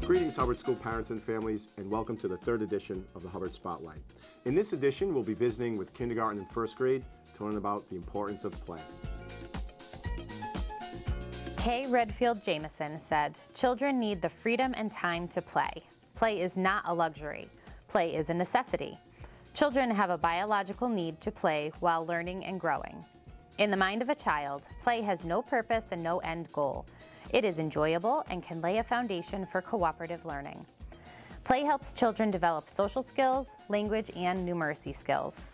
Greetings, Hubbard School parents and families, and welcome to the third edition of the Hubbard Spotlight. In this edition, we'll be visiting with kindergarten and first grade to learn about the importance of play. Kay Redfield Jameson said, "Children need the freedom and time to play. Play is not a luxury. Play is a necessity. Children have a biological need to play while learning and growing. In the mind of a child, play has no purpose and no end goal. It is enjoyable and can lay a foundation for cooperative learning. Play helps children develop social skills, language, and numeracy skills.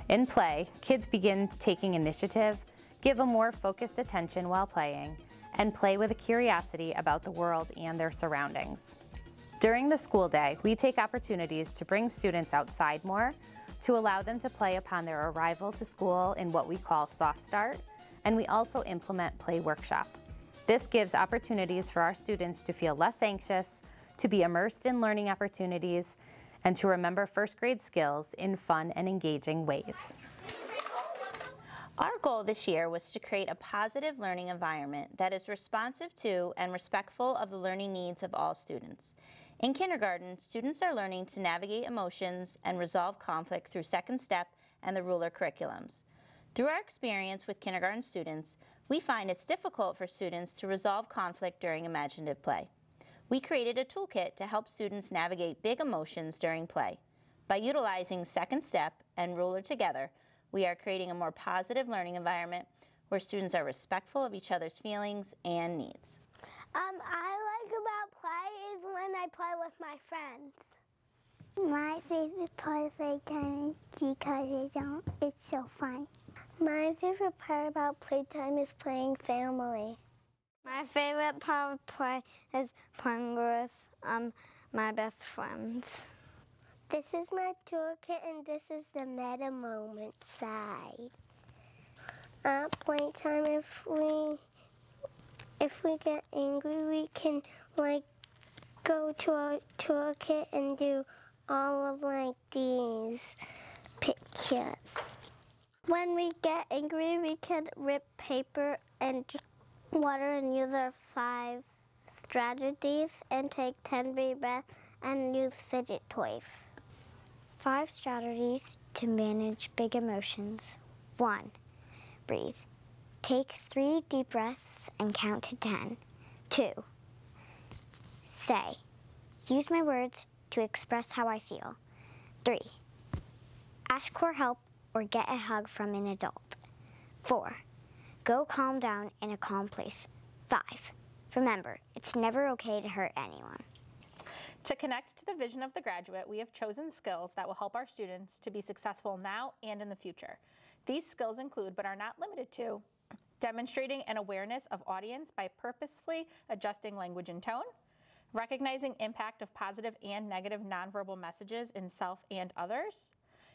In play, kids begin taking initiative, give a more focused attention while playing, and play with a curiosity about the world and their surroundings. During the school day, we take opportunities to bring students outside more, to allow them to play upon their arrival to school in what we call soft start, and we also implement play workshop. This gives opportunities for our students to feel less anxious, to be immersed in learning opportunities, and to remember first grade skills in fun and engaging ways." Our goal this year was to create a positive learning environment that is responsive to and respectful of the learning needs of all students. In kindergarten, students are learning to navigate emotions and resolve conflict through Second Step and the Ruler curriculums. Through our experience with kindergarten students, we find it's difficult for students to resolve conflict during imaginative play. We created a toolkit to help students navigate big emotions during play. By utilizing Second Step and Ruler together, we are creating a more positive learning environment where students are respectful of each other's feelings and needs. I like about play is when I play with my friends. My favorite part of playtime is because it's so fun. My favorite part about playtime is playing family. My favorite part of play is playing with my best friends. This is my toolkit and this is the meta moment side. At playtime, if we get angry, we can go to our toolkit and do all of these pictures. When we get angry, we can rip paper and water and use our 5 strategies and take 10 deep breaths and use fidget toys. 5 strategies to manage big emotions. 1. Breathe. Take 3 deep breaths and count to 10. 2. Say. Use my words to express how I feel. 3. Ask for help or get a hug from an adult. 4. Go calm down in a calm place. 5. Remember, it's never okay to hurt anyone. To connect to the vision of the graduate, we have chosen skills that will help our students to be successful now and in the future. These skills include, but are not limited to, demonstrating an awareness of audience by purposefully adjusting language and tone, recognizing impact of positive and negative nonverbal messages in self and others,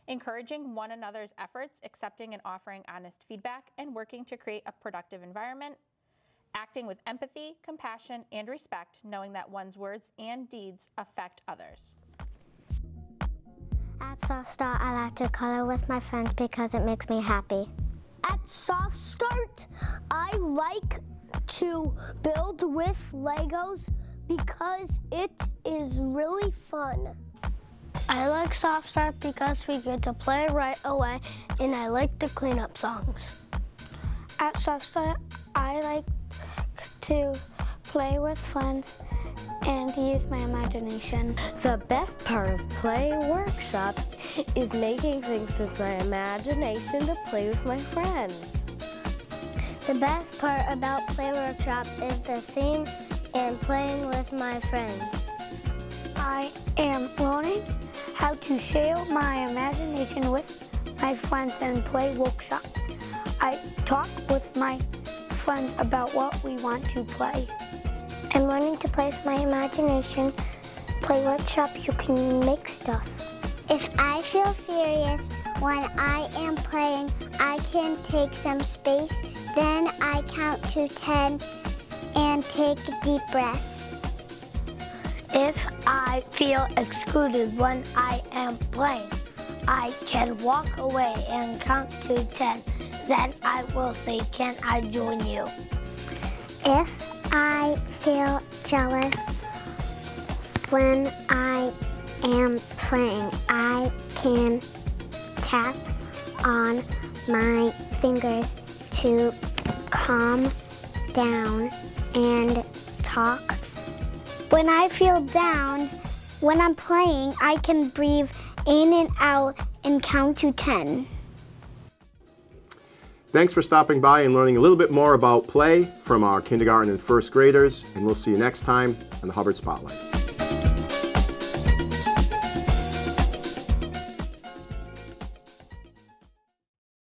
encouraging one another's efforts, accepting and offering honest feedback, and working to create a productive environment, acting with empathy, compassion, and respect, knowing that one's words and deeds affect others. At Soft Start, I like to color with my friends because it makes me happy. At Soft Start, I like to build with Legos because it is really fun. I like Soft Start because we get to play right away, and I like the cleanup songs. At Soft Start, I like to play with friends and use my imagination. The best part of Play Workshop is making things with my imagination to play with my friends. The best part about Play Workshop is the theme and playing with my friends. I am learning how to share my imagination with my friends in Play Workshop. I talk with my friends about what we want to play. I'm learning to play with my imagination. Play Workshop, you can make stuff. If I feel furious when I am playing, I can take some space, then I count to 10 and take deep breaths. If I feel excluded when I am playing, I can walk away and count to 10. Then I will say, "Can I join you?" If I feel jealous When I am playing, I can tap on my fingers to calm down and talk. When I feel down, when I'm playing, I can breathe in and out and count to 10. Thanks for stopping by and learning a little bit more about play from our kindergarten and first graders, and we'll see you next time on the Hubbard Spotlight.